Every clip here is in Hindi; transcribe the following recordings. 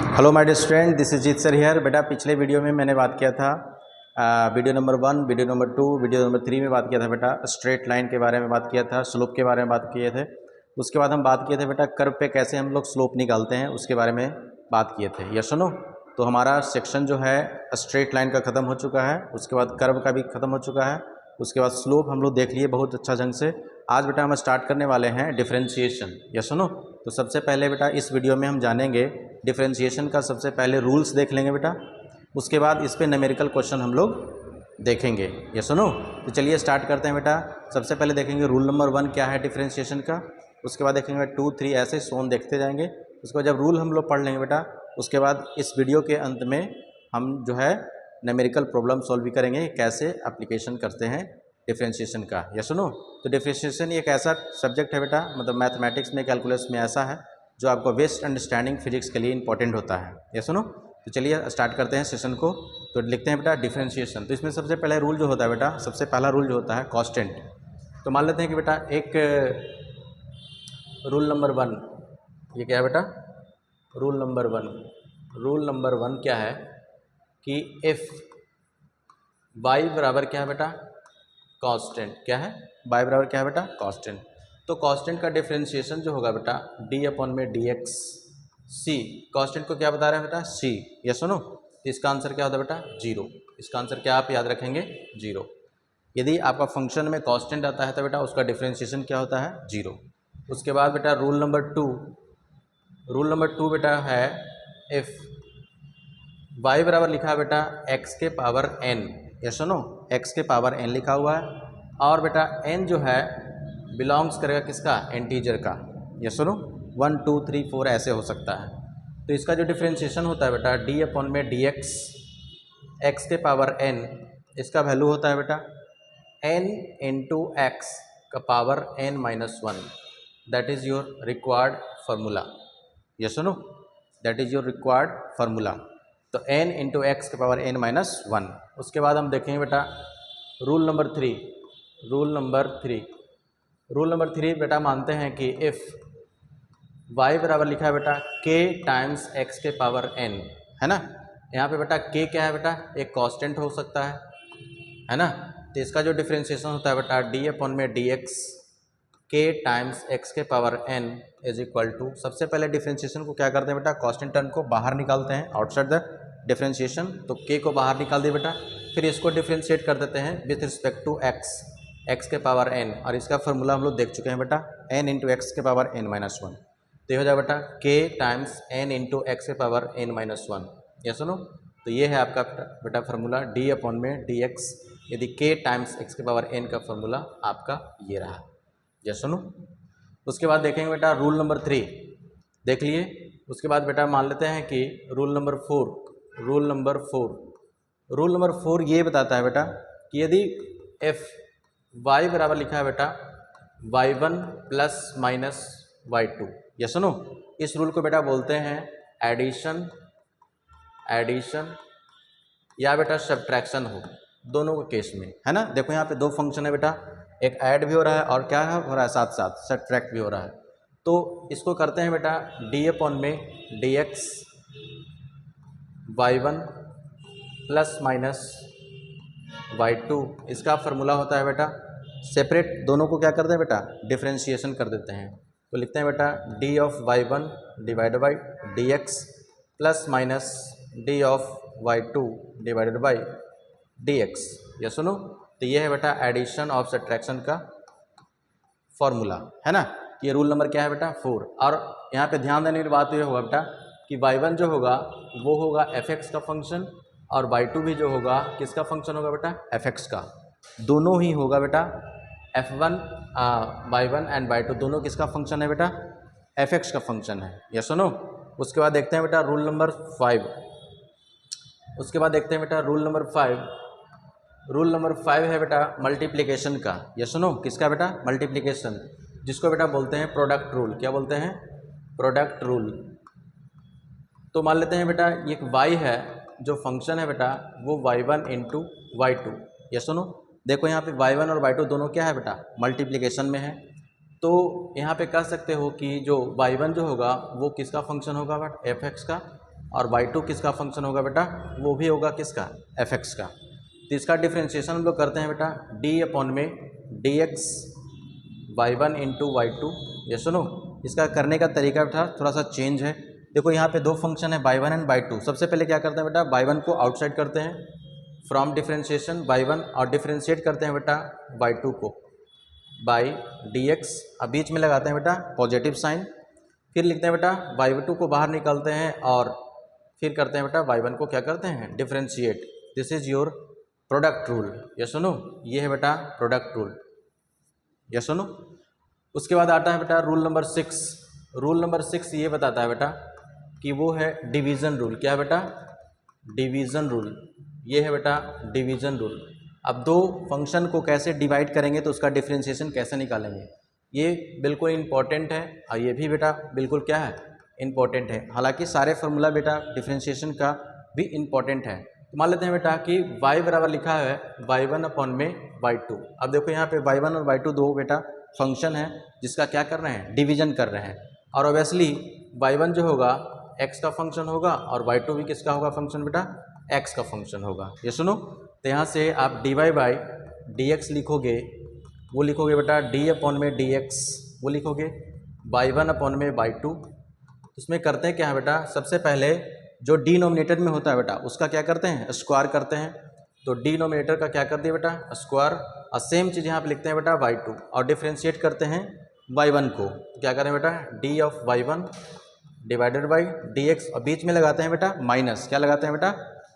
Hello my dear student, this is Jeet sir here. बेटा पिछले वीडियो में मैंने बात किया था video number 1, video number 2, video number 3 में बात किया था बेटा स्ट्रेट लाइन के बारे में बात किया था, स्लोप के बारे में बात किए थे। उसके बाद हम बात किए थे बेटा कर्व पे कैसे हम लोग स्लोप निकालते हैं, उसके बारे में बात किए थे। यस सुनो, तो हमारा सेक्शन जो है स्ट्रेट लाइन का ख़त्म हो चुका है, उसके बाद कर्व का भी ख़त्म हो चुका है, उसके बाद स्लोप हम लोग देख लिए बहुत अच्छा ढंग से। आज बेटा हम स्टार्ट करने वाले हैं डिफरेंशिएशन। यस सुनो, तो सबसे पहले बेटा इस वीडियो में हम जानेंगे डिफरेंशिएशन का सबसे पहले रूल्स देख लेंगे बेटा, उसके बाद इस पे न्यूमेरिकल क्वेश्चन हम लोग देखेंगे। ये सुनो, तो चलिए स्टार्ट करते हैं बेटा। सबसे पहले देखेंगे रूल नंबर 1 क्या है डिफरेंशिएशन का, उसके बाद देखेंगे 2, 3 ऐसे सोन देखते जाएंगे। उसके बाद जब रूल हम लोग पढ़ लेंगे बेटा, उसके बाद इस वीडियो के अंत में हम जो है न्यूमेरिकल प्रॉब्लम सॉल्व भी करेंगे, कैसे एप्लीकेशन करते हैं डिफरेंशिएशन का। ये सुनो, तो डिफरेंशिएशन एक ऐसा सब्जेक्ट है बेटा, मतलब मैथमेटिक्स में, कैलकुलस में ऐसा है जो आपको बेस्ट अंडरस्टैंडिंग फिजिक्स के लिए इंपॉर्टेंट होता है। ये सुनो, तो चलिए स्टार्ट करते हैं सेशन को। तो लिखते हैं बेटा डिफरेंशिएशन। तो इसमें सबसे पहले रूल जो होता है बेटा, सबसे पहला रूल जो होता है कांस्टेंट। तो मान लेते हैं कि बेटा एक रूल नंबर 1, ये क्या है बेटा, रूल नंबर 1। रूल नंबर 1 क्या है कि इफ़ y बराबर क्या है बेटा, कांस्टेंट। क्या है, y बराबर क्या है बेटा, कांस्टेंट। तो कांस्टेंट का डिफरेंशिएशन जो होगा बेटा d/dx c। कांस्टेंट को क्या बता रहे हैं बेटा, c। ये सुनो, तो इसका आंसर क्या होता है बेटा, 0। इसका आंसर क्या आप याद रखेंगे, 0। यदि आपका फंक्शन में कांस्टेंट आता है तो बेटा उसका डिफरेंशिएशन क्या होता है, 0। उसके बाद बेटा रूल नंबर 2, रूल नंबर 2 बेटा है इफ़ y बराबर लिखा है बेटा x के पावर n। ये सुनो, x के पावर n लिखा हुआ है और बेटा n जो है बिलोंग्स करेगा किसका, इंटीजर का। ये सुनो 1, 2, 3, 4 ऐसे हो सकता है। तो इसका जो डिफरेंशिएशन होता है बेटा d/dx x के पावर n, इसका वैल्यू होता है बेटा n इंटू एक्स का power n-1। That is your required formula. ये सुनो, that is your required formula. तो n इंटू एक्स के पावर n-1। उसके बाद हम देखेंगे बेटा rule number 3। Rule number 3, rule number 3 बेटा मानते हैं कि इफ़ y बराबर लिखा है बेटा k टाइम्स x के पावर n, है ना। यहाँ पे बेटा k क्या है बेटा, एक कांस्टेंट हो सकता है ना। तो इसका जो डिफरेंशिएशन होता है बेटा d/dx k टाइम्स x के power n is equal to, सबसे पहले डिफरेंशिएशन को क्या करते हैं बेटा, कांस्टेंट टर्म को बाहर निकालते हैं आउटसाइड द डिफरेंशिएशन। तो k को बाहर निकाल दिए बेटा, फिर इसको डिफरेंशिएट कर देते हैं विथ रिस्पेक्ट टू x के पावर n, और इसका फार्मूला हम लोग देख चुके हैं बेटा n इंटू एक्स के पावर n-1। तो ये हो जाए बेटा k times n into x के पावर n-1। ये सुनो, तो ये है आपका बेटा फार्मूला d/dx, यदि k टाइम्स x के पावर n का फार्मूला आपका ये रहा। ये सुनो, उसके बाद देखेंगे बेटा रूल नंबर 3 देख लिए। उसके बाद बेटा मान लेते हैं कि rule number 4, rule number 4, rule number 4 ये बताता है बेटा कि यदि f y बराबर लिखा है बेटा y1 प्लस माइनस y2। ये सुनो, इस रूल को बेटा बोलते हैं एडिशन, एडिशन या बेटा सब्ट्रैक्शन हो, दोनों के केस में, है ना। देखो यहाँ पे दो फंक्शन है बेटा, एक ऐड भी हो रहा है और क्या है हो रहा है, साथ साथ सब्ट्रैक्ट भी हो रहा है। तो इसको करते हैं बेटा d/dx y1 plus minus y2। इसका फार्मूला होता है बेटा सेपरेट, दोनों को क्या करते हैं बेटा, डिफरेंशिएशन कर देते हैं। तो लिखते हैं बेटा d/y1 divided by dx plus minus d/y2 divided by dx। ये सुनो, तो ये है बेटा एडिशन ऑफ सब्ट्रैक्शन का फॉर्मूला, है ना। ये रूल नंबर क्या है बेटा 4। और यहाँ पे ध्यान देने की बात ये होगा बेटा कि y1 जो होगा वो होगा fx का फंक्शन, और y2 भी जो होगा किसका फंक्शन होगा बेटा, fx का। दोनों ही होगा बेटा f1 y1 एंड y2 दोनों किसका फंक्शन है बेटा, fx का फंक्शन है। ये सुनो, उसके बाद देखते हैं बेटा रूल नंबर 5। उसके बाद देखते हैं बेटा रूल नंबर 5। रूल नंबर 5 है बेटा मल्टीप्लिकेशन का। ये सुनो, किसका बेटा, मल्टीप्लिकेशन, जिसको बेटा बोलते हैं प्रोडक्ट रूल। क्या बोलते हैं, प्रोडक्ट रूल। तो मान लेते हैं बेटा ये y है जो फंक्शन है बेटा वो y1 इंटू y2। ये सुनो, देखो यहाँ पे y1 और y2 दोनों क्या है बेटा, मल्टीप्लिकेशन में है। तो यहाँ पे कह सकते हो कि जो y1 जो होगा वो किसका फंक्शन होगा बट fx का, और y2 किसका फंक्शन होगा बेटा, वो भी होगा किसका, fx का। तो इसका डिफ्रेंशिएशन हम लोग करते हैं बेटा d अपॉन में dx y1 इंटू y2। ये सुनो, इसका करने का तरीका था थोड़ा सा चेंज है। देखो यहाँ पे दो फंक्शन है y1 एंड y2। सबसे पहले क्या करते हैं बेटा, y1 को आउटसाइड करते हैं फ्रॉम डिफ्रेंशिएशन y1 और डिफ्रेंशिएट करते हैं बेटा y2 को बाई dx। अब बीच में लगाते हैं बेटा पॉजिटिव साइन, फिर लिखते हैं बेटा y2 को बाहर निकालते हैं और फिर करते हैं बेटा y1 को क्या करते हैं, differentiate. This is your product rule. ये सुनो, ये है बेटा प्रोडक्ट रूल। ये सुनो, उसके बाद आता है बेटा रूल नंबर 6। रूल नंबर 6 ये बताता है बेटा कि वो है डिवीज़न रूल। क्या है बेटा, डिवीज़न रूल। ये है बेटा डिवीज़न रूल। अब दो फंक्शन को कैसे डिवाइड करेंगे तो उसका डिफ्रेंशिएशन कैसे निकालेंगे, ये बिल्कुल इम्पॉर्टेंट है। और ये भी बेटा बिल्कुल क्या है, इम्पॉर्टेंट है। हालांकि सारे फार्मूला बेटा डिफ्रेंशिएशन का भी इम्पॉर्टेंट है। तो मान लेते हैं बेटा कि y बराबर लिखा है y1 अपॉन में y2। अब देखो यहाँ पे y1 और y2 दो बेटा फंक्शन है जिसका क्या कर रहे हैं, डिवीजन कर रहे हैं। और ऑब्वियसली y1 जो होगा x का फंक्शन होगा और y2 भी किसका होगा फंक्शन बेटा, x का फंक्शन होगा। ये सुनो, तो यहाँ से आप dy बाई dx लिखोगे, वो लिखोगे बेटा d अपॉन में dx, वो लिखोगे y1 अपॉन में y2। इसमें करते हैं क्या है बेटा, सबसे पहले जो डिनोमिनेटर में होता है बेटा उसका क्या करते हैं, स्क्वायर करते हैं। तो डिनोमिनेटर का क्या कर दिया बेटा, स्क्वायर। और सेम चीज़ यहाँ पे लिखते हैं बेटा y2 और डिफ्रेंशिएट करते हैं y1 को। तो क्या करें बेटा, d of y1 divided by dx और बीच में लगाते हैं बेटा माइनस। क्या लगाते हैं बेटा,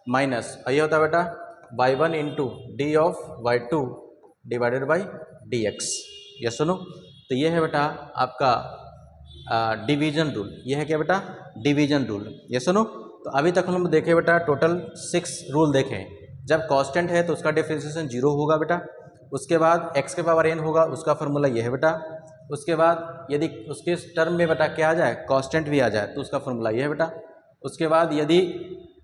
माइनस। और ये होता है बेटा y1 into D of y2 divided by dx। ये सुनो, तो ये है बेटा आपका डिवीजन रूल। ये है क्या बेटा, डिवीजन रूल। ये सुनो, तो अभी तक हम देखें बेटा टोटल 6 रूल देखें। जब कांस्टेंट है तो उसका डिफ्रेंशिएशन 0 होगा बेटा। उसके बाद x के पावर n होगा, उसका फार्मूला ये है बेटा। उसके बाद यदि उसके टर्म में बेटा क्या आ जाए, कांस्टेंट भी आ जाए तो उसका फार्मूला ये है बेटा। उसके बाद यदि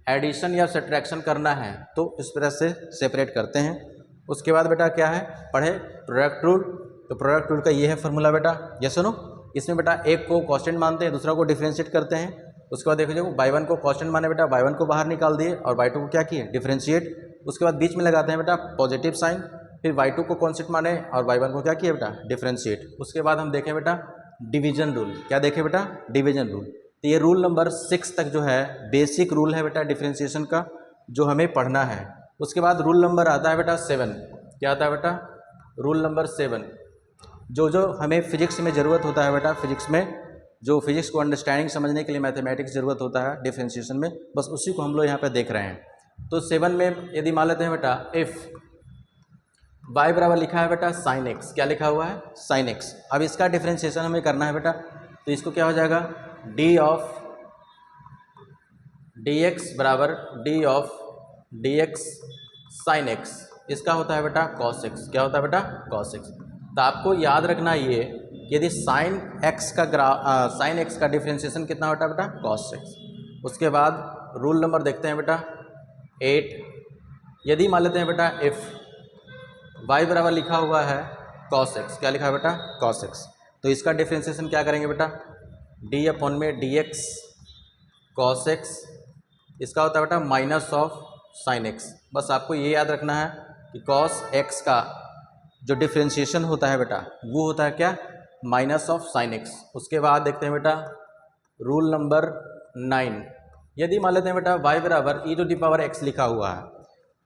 एडिशन या सब्ट्रैक्शन करना है तो इस तरह से सेपरेट करते हैं। उसके बाद बेटा क्या है, पढ़े प्रोडक्ट रूल। तो प्रोडक्ट रूल का ये है फार्मूला बेटा। ये सुनो, इसमें बेटा एक को कांस्टेंट मानते हैं, दूसरा को डिफ्रेंशिएट करते हैं। उसके बाद देखो जो y1 को कांस्टेंट माने बेटा, y1 को बाहर निकाल दिए और y2 को क्या किए, डिफ्रेंशिएट। उसके बाद बीच में लगाते हैं बेटा पॉजिटिव साइन, फिर y2 को कांस्टेंट माने और y1 को क्या किया बेटा, डिफ्रेंशिएट। उसके बाद हम देखें बेटा डिवीजन रूल। क्या देखें बेटा, डिवीजन रूल। तो ये रूल नंबर 6 तक जो है बेसिक रूल है बेटा डिफ्रेंशिएशन का, जो हमें पढ़ना है। उसके बाद रूल नंबर आता है बेटा 7। क्या आता है बेटा, रूल नंबर 7। जो हमें फिजिक्स में ज़रूरत होता है बेटा, फिजिक्स में जो फिजिक्स को अंडरस्टैंडिंग समझने के लिए मैथमेटिक्स ज़रूरत होता है डिफ्रेंशिएशन में, बस उसी को हम लोग यहाँ पे देख रहे हैं। तो 7 में यदि मान लेते हैं बेटा इफ़ y बराबर लिखा है बेटा साइन एक्स। क्या लिखा हुआ है, साइन एक्स। अब इसका डिफ्रेंशिएशन हमें करना है बेटा, तो इसको क्या हो जाएगा, d ऑफ dx बराबर d of dx sine x. इसका होता है बेटा cos x। क्या होता है बेटा, cos x। तो आपको याद रखना ये, यदि साइन एक्स का डिफ्रेंशिएशन कितना होता है बेटा, cos x। उसके बाद रूल नंबर देखते हैं बेटा 8। यदि मान लेते हैं बेटा इफ़ y बराबर लिखा हुआ है cos x। क्या लिखा है बेटा, cos x। तो इसका डिफ्रेंशिएशन क्या करेंगे बेटा, d अपॉन में dx cos x। इसका होता है बेटा माइनस ऑफ साइन x। बस आपको ये याद रखना है कि cos x का जो डिफ्रेंशिएशन होता है बेटा वो होता है क्या, माइनस ऑफ साइन x। उसके बाद देखते हैं बेटा रूल नंबर 9। यदि मान लेते हैं बेटा y बराबर e to the power x लिखा हुआ है,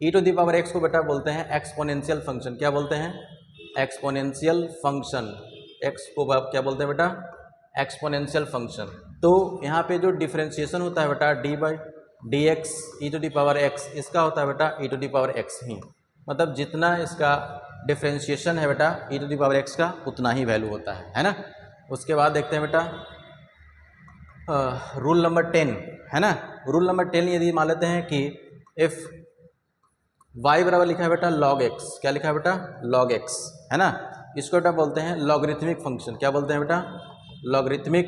e to the power x को बेटा बोलते हैं एक्सपोनेंशियल फंक्शन। क्या बोलते हैं, एक्सपोनेंशियल फंक्शन। x को क्या बोलते हैं बेटा, एक्सपोनेंशियल फंक्शन। तो यहाँ पे जो डिफ्रेंशिएशन होता है बेटा d by d x e to the power x, इसका होता है बेटा e to the power x ही। मतलब जितना इसका डिफ्रेंशिएशन है बेटा e to the power x का, उतना ही वैल्यू होता है ना। उसके बाद देखते हैं बेटा रूल नंबर 10 है ना। रूल नंबर 10 यदि मान लेते हैं कि इफ़ y बराबर लिखा है बेटा log x। क्या लिखा है बेटा, log x है ना। इसको बेटा बोलते हैं लॉगरिथमिक फंक्शन। क्या बोलते हैं बेटा, लॉगरिथमिक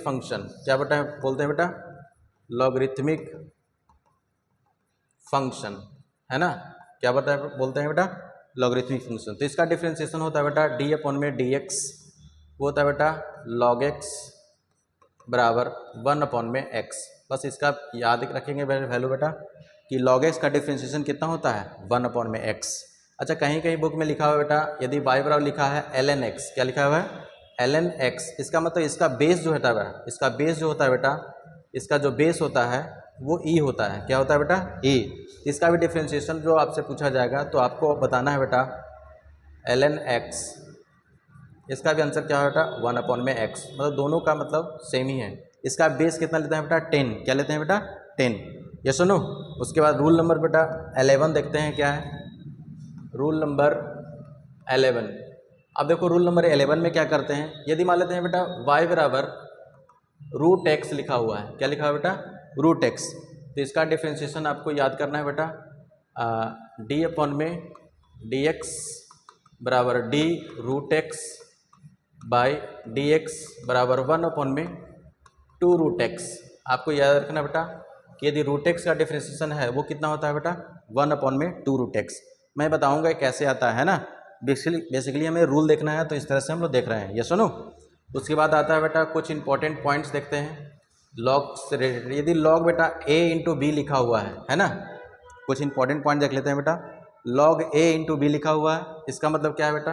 फंक्शन। क्या बेटा बोलते हैं बेटा, लॉगरिथमिक फंक्शन है ना। क्या बोलते हैं बेटा, लॉगरिथमिक फंक्शन। तो इसका डिफ्रेंशिएशन होता है बेटा d अपॉन में dx, वो होता है बेटा log x बराबर 1/x। बस इसका याद रखेंगे वैल्यू बेटा कि log x का डिफ्रेंशिएशन कितना होता है 1/x। अच्छा, कहीं कहीं बुक में लिखा हुआ है बेटा, यदि y बराबर लिखा है ln x, क्या लिखा हुआ है ln x, इसका मतलब इसका बेस जो होता है बेटा, इसका बेस जो होता है बेटा, इसका जो बेस होता है वो e होता है। क्या होता है बेटा e। इसका भी डिफ्रेंशिएशन जो आपसे पूछा जाएगा तो आपको बताना है बेटा ln x, इसका भी आंसर क्या है बेटा 1/x, मतलब दोनों का मतलब सेम ही है। इसका बेस कितना लेते हैं बेटा 10, क्या लेते हैं बेटा 10, ये सुनो। उसके बाद रूल नंबर बेटा 11 देखते हैं क्या है, रूल नंबर 11। अब देखो रूल नंबर 11 में क्या करते हैं, यदि मान लेते हैं बेटा y बराबर रूट एक्स लिखा हुआ है, क्या लिखा हुआ है बेटा रूट एक्स, तो इसका डिफ्रेंशिएशन आपको याद करना है बेटा डी अपॉन में डी एक्स बराबर d root x by d x बराबर 1/में 2 रूट एक्स। आपको याद रखना बेटा कि यदि रूट एक्स का डिफ्रेंशिएशन है वो कितना होता है बेटा 1/में 2 रूट एक्स। मैं बताऊंगा कैसे आता है ना, बेसिकली हमें रूल देखना है तो इस तरह से हम लोग देख रहे हैं, ये सुनो। उसके बाद आता है बेटा कुछ इंपॉर्टेंट पॉइंट्स देखते हैं लॉग से रिलेटेड। यदि लॉग बेटा a इंटू बी लिखा हुआ है ना, कुछ इंपॉर्टेंट पॉइंट देख लेते हैं बेटा। लॉग a इंटू बी लिखा हुआ है, इसका मतलब क्या है बेटा,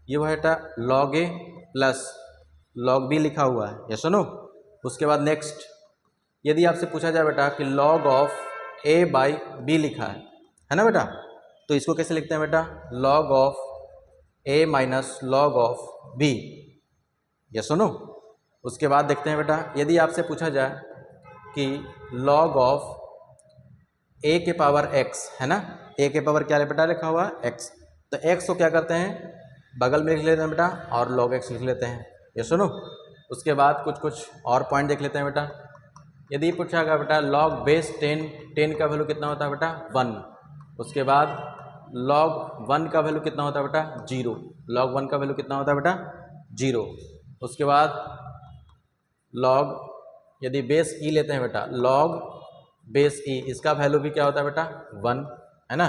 ये वो है बेटा log a plus log b लिखा हुआ है, ये सुनो। उसके बाद नेक्स्ट, यदि आपसे पूछा जाए बेटा कि log of a by b लिखा है ना बेटा, तो इसको कैसे लिखते हैं बेटा log of a minus log of b, ये सुनो। उसके बाद देखते हैं बेटा, यदि आपसे पूछा जाए कि लॉग ऑफ a के पावर x है ना, a के पावर क्या बेटा लिखा हुआ x, तो x को क्या करते हैं बगल में लिख लेते हैं बेटा और log x लिख लेते हैं, ये सुनो। उसके बाद कुछ और पॉइंट देख लेते हैं बेटा। यदि पूछा गया बेटा log बेस 10 का वैल्यू कितना होता है बेटा 1। उसके बाद log 1 का वैल्यू कितना होता है बेटा 0, log 1 का वैल्यू कितना होता है बेटा 0। उसके बाद log, यदि बेस e लेते हैं बेटा log बेस e, इसका वैल्यू भी क्या होता है बेटा 1 है ना।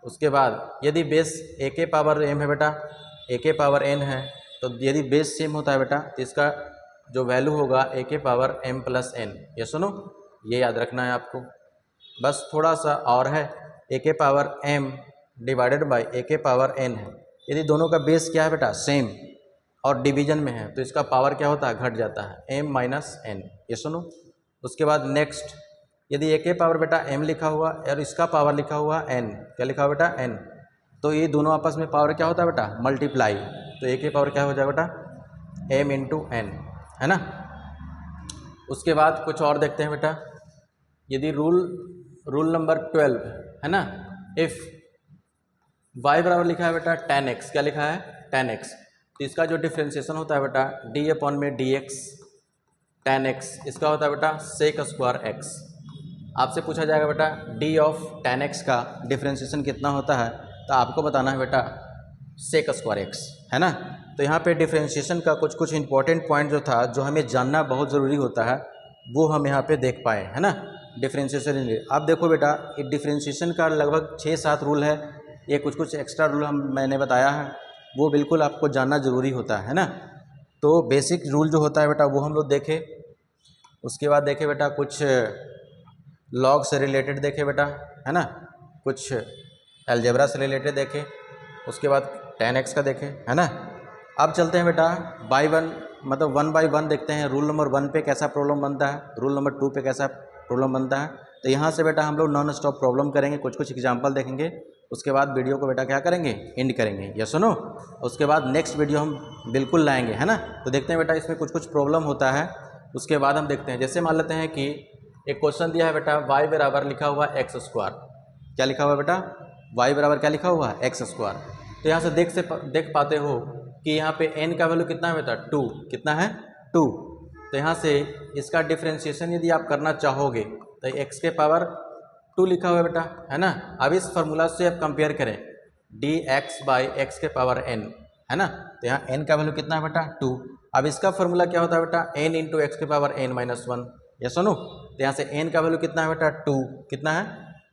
उसके बाद यदि बेस a के पावर m है बेटा, a के पावर n है, तो यदि बेस सेम होता है बेटा तो इसका जो वैल्यू होगा a के पावर m प्लस n, ये सुनो, ये याद रखना है आपको। बस थोड़ा सा और है, a के power m divided by a के पावर n है, यदि दोनों का बेस क्या है बेटा सेम और डिवीजन में है तो इसका पावर क्या होता है घट जाता है m माइनस n, ये सुनो। उसके बाद नेक्स्ट, यदि a के पावर बेटा m लिखा हुआ और इसका पावर लिखा हुआ n, क्या लिखा हुआ बेटा n, तो ये दोनों आपस में पावर क्या होता है बेटा मल्टीप्लाई, तो a के पावर क्या हो जाएगा बेटा m इंटू n, है ना। उसके बाद कुछ और देखते हैं बेटा, यदि रूल नंबर 12 है ना, इफ़ y बराबर लिखा है बेटा tan x, क्या लिखा है tan x, तो इसका जो डिफ्रेंशिएशन होता है बेटा d अपॉन में dx tan x, इसका होता है बेटा सेक स्क्वायर x। आपसे पूछा जाएगा बेटा d ऑफ tan x का डिफ्रेंशिएशन कितना होता है, तो आपको बताना है बेटा सेक स्क्वायर x, है ना। तो यहाँ पे डिफ्रेंशिएशन का कुछ इंपॉर्टेंट पॉइंट जो था, जो हमें जानना बहुत ज़रूरी होता है, वो हम यहाँ पे देख पाए, है ना। डिफ्रेंशिएशन, आप देखो बेटा डिफ्रेंशिएशन का लगभग 6-7 रूल है, ये कुछ एक्स्ट्रा रूल मैंने बताया है, वो बिल्कुल आपको जानना ज़रूरी होता है ना। तो बेसिक रूल जो होता है बेटा वो हम लोग देखे। उसके बाद देखे बेटा कुछ लॉग से रिलेटेड देखे बेटा, है ना, कुछ अलजेब्रा से रिलेटेड देखे। उसके बाद tan x का देखे, है ना। अब चलते हैं बेटा बाई वन, मतलब 1 बाई 1 देखते हैं, रूल नंबर 1 पे कैसा प्रॉब्लम बनता है, रूल नंबर 2 पे कैसा प्रॉब्लम बनता है। तो यहाँ से बेटा हम लोग नॉन स्टॉप प्रॉब्लम करेंगे, कुछ एग्जांपल देखेंगे, उसके बाद वीडियो को बेटा क्या करेंगे एंड करेंगे, ये सुनो। उसके बाद नेक्स्ट वीडियो हम बिल्कुल लाएंगे, है ना। तो देखते हैं बेटा इसमें कुछ प्रॉब्लम होता है, उसके बाद हम देखते हैं। जैसे मान लेते हैं कि एक क्वेश्चन दिया है बेटा y बराबर लिखा हुआ है x स्क्वायर, क्या लिखा हुआ है बेटा y बराबर क्या लिखा हुआ है x स्क्वायर। तो यहाँ से देख पाते हो कि यहाँ पे n का वैल्यू कितना है बेटा 2, कितना है 2। तो यहाँ से इसका डिफ्रेंशिएशन यदि आप करना चाहोगे तो x के पावर 2 लिखा हुआ है बेटा, है ना। अब इस फार्मूला से आप कंपेयर करें dx बाई एक्स के पावर n, है ना। तो यहाँ n का वैल्यू कितना है बेटा 2। अब इसका फार्मूला क्या होता है बेटा n इंटू एक्स के पावर n माइनस 1, ये सुनो। तो यहाँ से n का वैल्यू कितना है बेटा 2, कितना है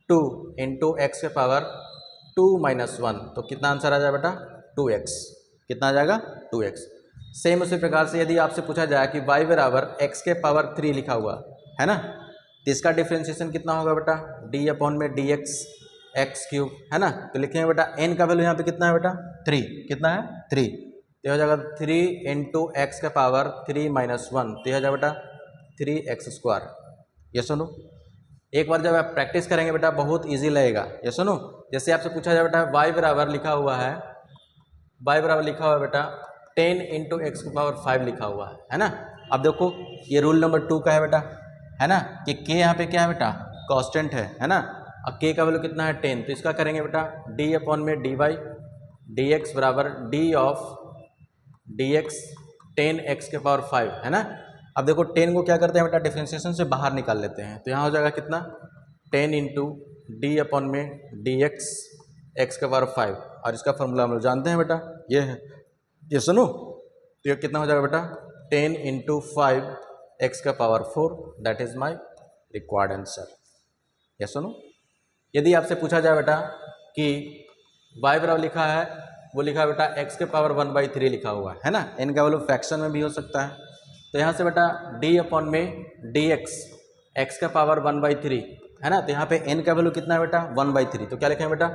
2 इंटू एक्स के पावर 2 माइनस 1, तो कितना आंसर आ जाएगा बेटा 2x, कितना आ जाएगा 2x। सेम उसी प्रकार से यदि आपसे पूछा जाए कि y बराबर x के पावर 3 लिखा हुआ है ना, तो इसका डिफ्रेंशिएशन कितना होगा बेटा, d अपॉन में dx x क्यूब, है ना। तो लिखेंगे बेटा n का वैल्यू यहाँ पे कितना है बेटा, 3, कितना है 3, तो हो जाएगा 3 इंटू एक्स का पावर 3 माइनस 1, तो हो जाएगा बेटा 3x स्क्वायर। ये सुनो, एक बार जब आप प्रैक्टिस करेंगे बेटा बहुत इजी लगेगा। ये सुनो, जैसे आपसे पूछा जाए बेटा y बराबर लिखा हुआ है, y बराबर लिखा हुआ है बेटा 10 इंटू एक्स की पावर 5 लिखा हुआ है ना। अब देखो ये रूल नंबर 2 का है बेटा, है ना, कि k यहाँ पे क्या है बेटा, कांस्टेंट है ना। अब k का वैल्यू कितना है 10, तो इसका करेंगे बेटा d अपॉन में dy dx बराबर d ऑफ dx 10x के पावर 5, है ना। अब देखो 10 को क्या करते हैं बेटा, डिफरेंशिएशन से बाहर निकाल लेते हैं, तो यहाँ हो जाएगा कितना 10 इंटू डी अपॉन में dx x के पावर 5, और इसका फॉर्मूला हम लोग जानते हैं बेटा, ये है। ये सुनो, तो ये कितना हो जाएगा बेटा 10 इंटू 5 एक्स का power 4, that is my required answer. ये सुनो, यदि आपसे पूछा जाए बेटा कि y बराबर लिखा है, वो लिखा है बेटा x के पावर 1/3 लिखा हुआ है ना, n का वैल्यू फ्रैक्शन में भी हो सकता है, तो यहाँ से बेटा d अपॉन में dx x का पावर 1/3 है ना, तो यहाँ पे n का वैल्यू कितना है बेटा 1/3, तो क्या लिखें बेटा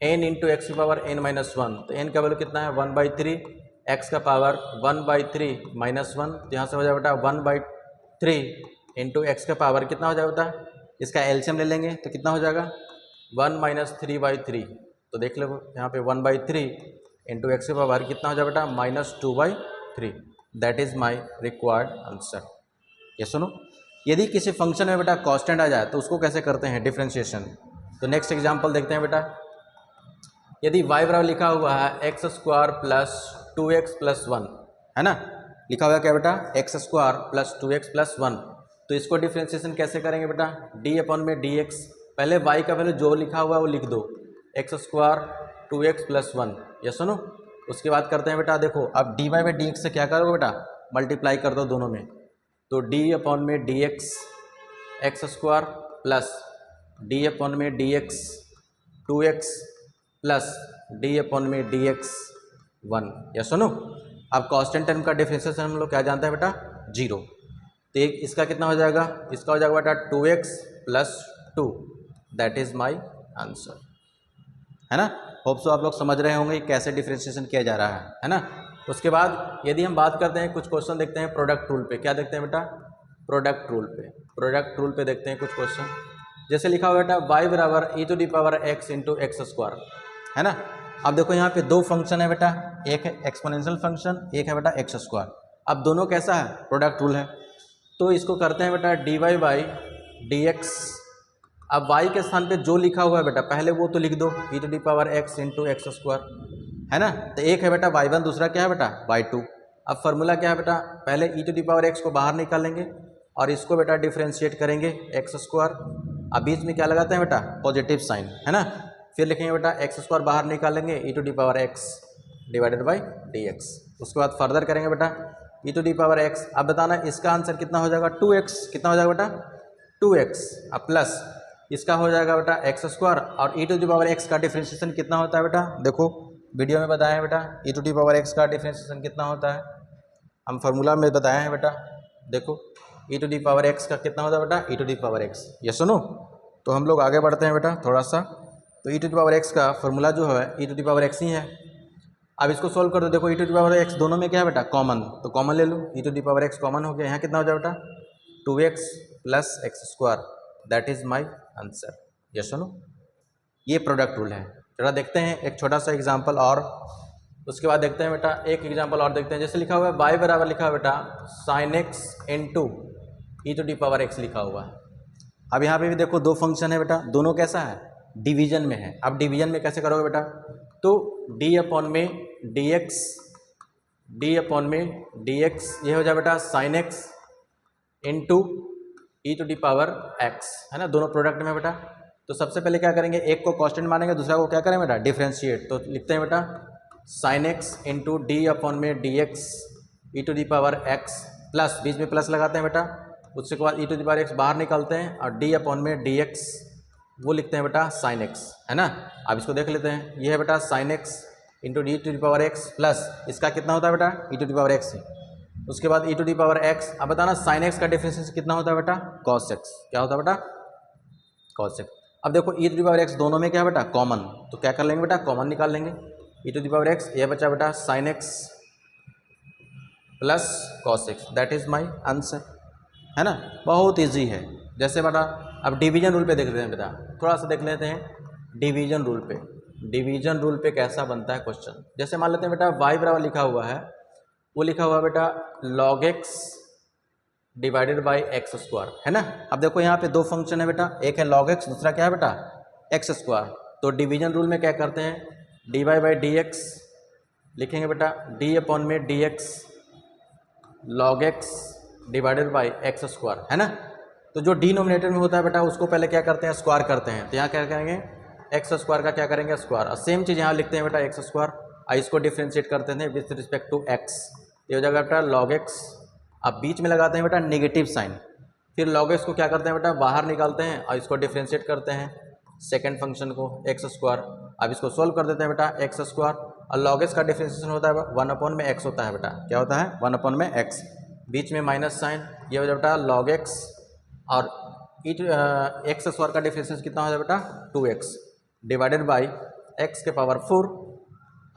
n इंटू एक्स की पावर n माइनस 1, तो n का वैल्यू कितना है 1/3, x का पावर 1/3 माइनस 1, तो यहाँ से हो जाए बेटा 1/3 इंटू एक्स का पावर कितना हो जाएगा बेटा, इसका एलसीएम ले लेंगे तो कितना हो जाएगा 1 माइनस 3/3, तो देख लो यहाँ पे 1/3 इंटू एक्स का पावर कितना हो जाएगा बेटा minus 2/3, that is my required answer. ये सुनो, यदि किसी फंक्शन में बेटा कांस्टेंट आ जाए तो उसको कैसे करते हैं डिफरेंशिएशन, तो नेक्स्ट एग्जांपल देखते हैं बेटा। यदि y बराबर लिखा हुआ है x square plus 2x plus 1, है ना, लिखा हुआ है क्या बेटा x square plus 2x plus 1, तो इसको डिफरेंशिएशन कैसे करेंगे बेटा, d अपॉन में dx, पहले y का वैल्यू जो लिखा हुआ है वो लिख दो, एक्स स्क्वायर 2x प्लस 1, ये सुनो, उसके बाद करते हैं बेटा, देखो अब dy बाई dx से क्या करोगे बेटा, मल्टीप्लाई कर दो दोनों में, तो d अपॉन में dx x square plus d upon में dx 2x plus d upon में dx 1, या सुनो। अब कांस्टेंट टर्म का डिफरेंशिएशन हम लोग क्या जानते हैं बेटा 0, तो एक इसका कितना हो जाएगा, इसका हो जाएगा बेटा 2x plus 2, that is my answer, है ना। होप सो आप लोग समझ रहे होंगे कैसे डिफरेंशिएशन किया जा रहा है ना। उसके बाद यदि हम बात करते हैं, कुछ क्वेश्चन देखते हैं प्रोडक्ट रूल पे, क्या देखते हैं बेटा प्रोडक्ट रूल पे देखते हैं कुछ क्वेश्चन। जैसे लिखा हुआ बेटा y बराबर e to the power x into x square, है ना। अब देखो यहाँ पे दो फंक्शन है बेटा, एक है एक्सपोनेंशियल फंक्शन, एक है बेटा एक्स स्क्वायर। अब दोनों कैसा है, प्रोडक्ट रूल है, तो इसको करते हैं बेटा dy बाई dx। अब y के स्थान पे जो लिखा हुआ है बेटा पहले वो तो लिख दो, e to the power x into x square, है ना। तो एक है बेटा y1, दूसरा क्या है बेटा y2। अब फार्मूला क्या है बेटा, पहले e to the power x को बाहर निकालेंगे और इसको बेटा डिफ्रेंशिएट करेंगे एक्स स्क्वायर, अब बीच में क्या लगाते हैं बेटा पॉजिटिव साइन, है ना। फिर लिखेंगे बेटा एक्स स्क्वायर बाहर निकालेंगे e to the power x divided by dx। उसके बाद फर्दर करेंगे बेटा e to the power x। अब बताना इसका आंसर कितना हो जाएगा 2x, कितना हो जाएगा बेटा 2x, अब प्लस इसका हो जाएगा बेटा एक्स स्क्वायर, और e to the power x का डिफ्रेंशिएशन कितना होता है बेटा, देखो वीडियो में बताया है बेटा e to the power x का डिफ्रेंशिएशन कितना होता है, हम फार्मूला में बताया है बेटा, देखो e to the power x का कितना होता है बेटा e to the power x। ये सुनो, तो हम लोग आगे बढ़ते हैं बेटा थोड़ा सा, तो e to the power x का फार्मूला जो है e to the power x ही है। अब इसको सोल्व कर दो, देखो e to the power x दोनों में क्या है बेटा कॉमन, तो कॉमन ले लो, e to the power x common हो गया, यहाँ कितना हो जाए बेटा 2x plus x square, that is my answer. ये सुनो, ये प्रोडक्ट रूल है। जरा देखते हैं एक छोटा सा एग्जाम्पल और, उसके बाद देखते हैं बेटा एक एग्जाम्पल और देखते हैं। जैसे लिखा हुआ है y बराबर लिखा है बेटा sine x into e to the power x लिखा हुआ है। अब यहाँ पे भी देखो दो फंक्शन है बेटा, दोनों कैसा है डिवीजन में है। अब डिवीजन में कैसे करोगे बेटा, तो d अपॉन में dx, d अपॉन में dx ये हो जाए बेटा sine x into e to the power x, है ना, दोनों प्रोडक्ट में बेटा। तो सबसे पहले क्या करेंगे, एक को कांस्टेंट मानेंगे, दूसरा को क्या करेंगे बेटा डिफरेंशिएट, तो लिखते हैं बेटा sine x into d upon में d x e to the power x, plus बीच में प्लस लगाते हैं बेटा, उसके बाद e to the power x बाहर निकालते हैं और डी अपॉन में डी एक्स वो लिखते हैं बेटा साइन एक्स, है ना। अब इसको देख लेते हैं, ये है बेटा sine x into d to the power x plus इसका कितना होता है बेटा e to the power x. उसके बाद e to the power x, अब बताना साइन एक्स का डिफरेंशिएशन कितना होता है बेटा कॉस एक्स। क्या होता है बेटा कॉस एक्स। अब देखो e to the power x दोनों में क्या है बेटा कॉमन, तो क्या कर लेंगे बेटा कॉमन निकाल लेंगे। ई टू दी पावर एक्स ये बचा बेटा sine x plus cos x, that is my answer, है ना। बहुत ईजी है। जैसे बेटा अब डिवीजन रूल पे देख लेते हैं बेटा, थोड़ा सा देख लेते हैं डिवीजन रूल पे। डिवीजन रूल पे कैसा बनता है क्वेश्चन, जैसे मान लेते हैं बेटा वाई बराबर लिखा हुआ है, वो लिखा हुआ है बेटा log x divided by x square, है ना। अब देखो यहाँ पे दो फंक्शन है बेटा, एक है log x, दूसरा क्या है बेटा एक्स स्क्वायर। तो डिवीजन रूल में क्या करते हैं d y by d x लिखेंगे बेटा डी अपॉन में d x log x divided by x square, है ना। तो जो डिनोमिनेटर में होता है बेटा उसको पहले क्या करते हैं स्क्वायर करते हैं, तो यहाँ क्या करेंगे एक्स स्क्वायर का क्या करेंगे स्क्वायर, और सेम चीज़ यहाँ लिखते हैं बेटा एक्स स्क्वायर, इसको डिफ्रेंशिएट करते हैं विथ रिस्पेक्ट टू एक्स, ये हो जाएगा बेटा log x। अब बीच में लगाते हैं बेटा नेगेटिव साइन, फिर log x को क्या करते हैं बेटा बाहर निकालते हैं और इसको डिफ्रेंशिएट करते हैं सेकंड फंक्शन को एक्स स्क्वायर। अब इसको सोल्व कर देते हैं बेटा एक्स स्क्वायर, और log x का डिफ्रेंशिएशन होता है 1 में x होता है बेटा, क्या होता है 1 में x, बीच में माइनस साइन, ये हो जाएगा बेटा log x, और एक्स स्क्वायर का डिफ्रेंशिएशन कितना हो जाएगा बेटा 2x डिवाइडेड बाई एक्स के पावर 4।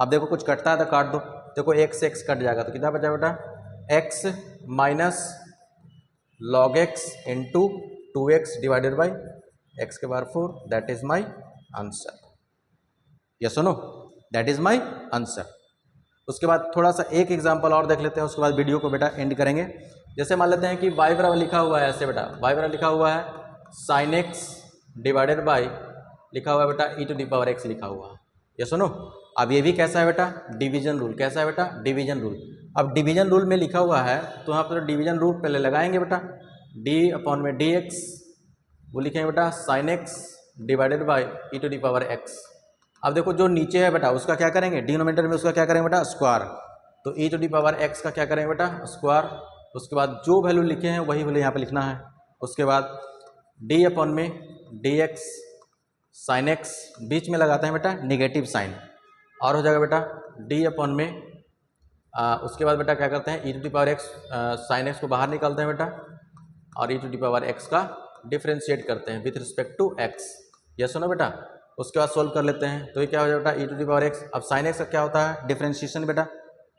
अब देखो कुछ कटता है तो काट दो, देखो x से x कट जाएगा तो कितना बचा बेटा x minus log x into 2x divided by x के power 4, that is my answer. ये सुनो दैट इज माई आंसर। उसके बाद थोड़ा सा एक एग्जांपल और देख लेते हैं, उसके बाद वीडियो को बेटा एंड करेंगे। जैसे मान लेते हैं कि y बराबर लिखा हुआ है ऐसे बेटा, y बराबर लिखा हुआ है साइन एक्स डिवाइडेड बाई लिखा हुआ है बेटा e to the power x लिखा हुआ है। ये सुनो अब ये भी कैसा है बेटा डिवीजन रूल, कैसा है बेटा डिवीजन रूल। अब डिवीजन रूल में लिखा हुआ है तो यहाँ पर डिवीजन रूल पहले लगाएंगे बेटा डी अपॉन में डी एक्स, वो लिखेंगे बेटा sine x divided by e to the power x. अब देखो जो नीचे है बेटा उसका क्या करेंगे डिनोमिनेटर में उसका क्या करेंगे बेटा स्क्वायर, तो ई टू दी पावर एक्स का क्या करेंगे बेटा स्क्वायर। उसके बाद जो वैल्यू लिखे हैं वही वैल्यू यहाँ पे लिखना है। उसके बाद डी अपॉन में डी एक्स साइन एक्स, बीच में लगाते हैं बेटा नेगेटिव साइन, और हो जाएगा बेटा डी अपॉन में उसके बाद बेटा क्या करते हैं e to the power x sine x को बाहर निकालते हैं बेटा, और e to the power x का डिफ्रेंशिएट करते हैं विथ रिस्पेक्ट टू एक्स। ये सुनो बेटा उसके बाद सोल्व कर लेते हैं, तो ये क्या हो जाएगा बेटा e to the power x. अब साइन एक्स का क्या होता है डिफ्रेंशिएशन बेटा,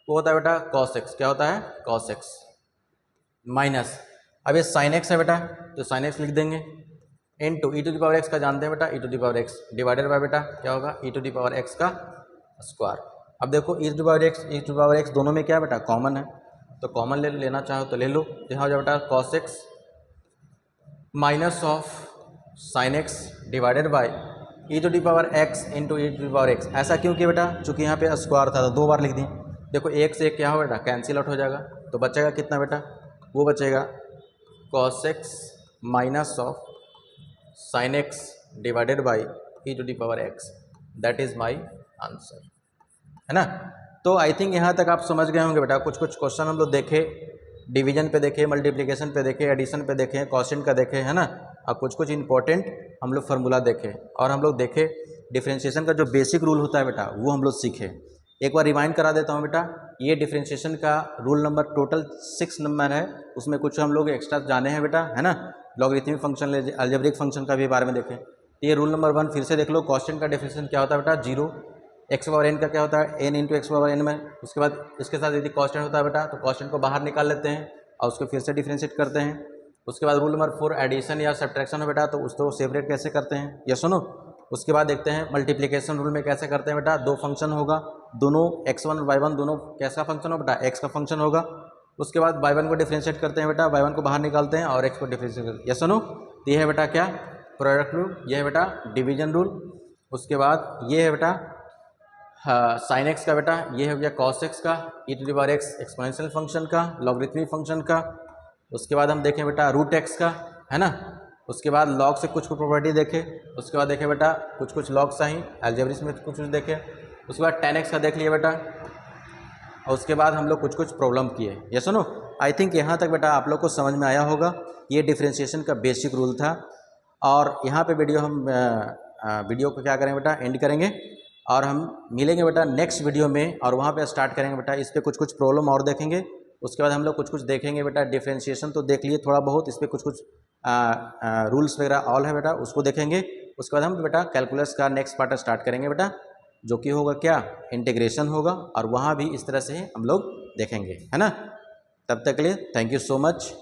वो होता है बेटा कॉस एक्स, क्या होता है कॉस एक्स माइनस, अब ये साइन एक्स है बेटा तो साइन एक्स लिख देंगे into e to the power x का जानते हैं बेटा e to the power x divided by बेटा क्या होगा e to the power x का स्क्वायर। अब देखो e to the power x दोनों में क्या है बेटा कॉमन है, तो कॉमन लेना चाहो तो ले लो, तो यहाँ हो जाए बेटा cos x minus of sine x divided by e to the power x into e to the power x. ऐसा क्यों किया बेटा चूँकि यहाँ पे स्क्वायर था तो दो बार लिख दिए। देखो एक से एक क्या हो बेटा कैंसिल आउट हो जाएगा, तो बचेगा कितना बेटा वो बचेगा cos x minus of sine x divided by e to the power x, that is my answer, है ना। तो आई थिंक यहाँ तक आप समझ गए होंगे बेटा। कुछ कुछ क्वेश्चन हम लोग देखे, डिवीजन पे देखे, मल्टीप्लिकेशन पे देखे, एडिशन पे देखे, क्वोशिएंट का देखे, है ना, और कुछ कुछ इंपॉर्टेंट हम लोग फार्मूला देखे, और हम लोग देखे डिफ्रेंशिएशन का जो बेसिक रूल होता है बेटा वो हम लोग सीखे। एक बार रिमाइंड करा देता हूँ बेटा, ये डिफ्रेंशिएशन का रूल नंबर टोटल 6 नंबर है, उसमें कुछ हम लोग एक्स्ट्रा जाने हैं बेटा, है ना। लॉगरिथमिक फंक्शन, अलजेब्रिक फंक्शन का भी बारे में देखें। ये रूल नंबर 1 फिर से देख लो, क्वोशिएंट का डिफ्रेंशिएशन क्या होता है बेटा 0, एक्स पावर एन का क्या होता है n into x power n में। उसके बाद इसके साथ यदि क्वोशिएंट होता है बेटा तो क्वोशिएंट को बाहर निकाल लेते हैं और उसको फिर से डिफ्रेंशिएट करते हैं। उसके बाद रूल नंबर 4 एडिशन या सब्ट्रैक्शन हो बेटा, तो उसको सेपरेट कैसे करते हैं ये सुनो। उसके बाद देखते हैं मल्टीप्लिकेशन रूल में कैसे करते हैं बेटा, दो फंक्शन होगा, दोनों x1 और y1 दोनों कैसा फंक्शन हो बेटा x का फंक्शन होगा। उसके बाद y1 को डिफ्रेंशिएट करते हैं बेटा, y1 को बाहर निकालते हैं और x को डिफ्रेंशिएट करते हैं। ये सुनो, तो ये है बेटा क्या प्रोडक्ट रूल, ये है बेटा डिवीजन रूल। उसके बाद ये है बेटा साइन एक्स का बेटा, ये हो गया कॉस एक्स का, e to the power x exponential function का, लॉगरिथमिक फंक्शन का। उसके बाद हम देखें बेटा रूट एक्स का, है ना। उसके बाद लॉग से कुछ कुछ प्रॉपर्टी देखे। उसके बाद देखें बेटा कुछ कुछ लॉग सही अलजेब्रिक में कुछ कुछ देखे। उसके बाद tan x का देख लिया बेटा, और उसके बाद हम लोग कुछ कुछ प्रॉब्लम किए। ये सुनो, आई थिंक यहाँ तक बेटा आप लोग को समझ में आया होगा। ये डिफ्रेंशिएशन का बेसिक रूल था, और यहाँ पे वीडियो हम वीडियो को क्या करेंगे बेटा एंड करेंगे, और हम मिलेंगे बेटा नेक्स्ट वीडियो में, और वहाँ पे स्टार्ट करेंगे बेटा इस पर कुछ कुछ प्रॉब्लम और देखेंगे। उसके बाद हम लोग कुछ कुछ देखेंगे बेटा, डिफ्रेंशिएशन तो देख लिए थोड़ा बहुत, इस पर कुछ कुछ रूल्स वगैरह ऑल है बेटा, उसको देखेंगे। उसके बाद हम बेटा कैलकुलस का नेक्स्ट पार्ट स्टार्ट करेंगे बेटा, जो कि होगा क्या, इंटीग्रेशन होगा, और वहाँ भी इस तरह से हम लोग देखेंगे, है ना। तब तक के लिए थैंक यू सो मच।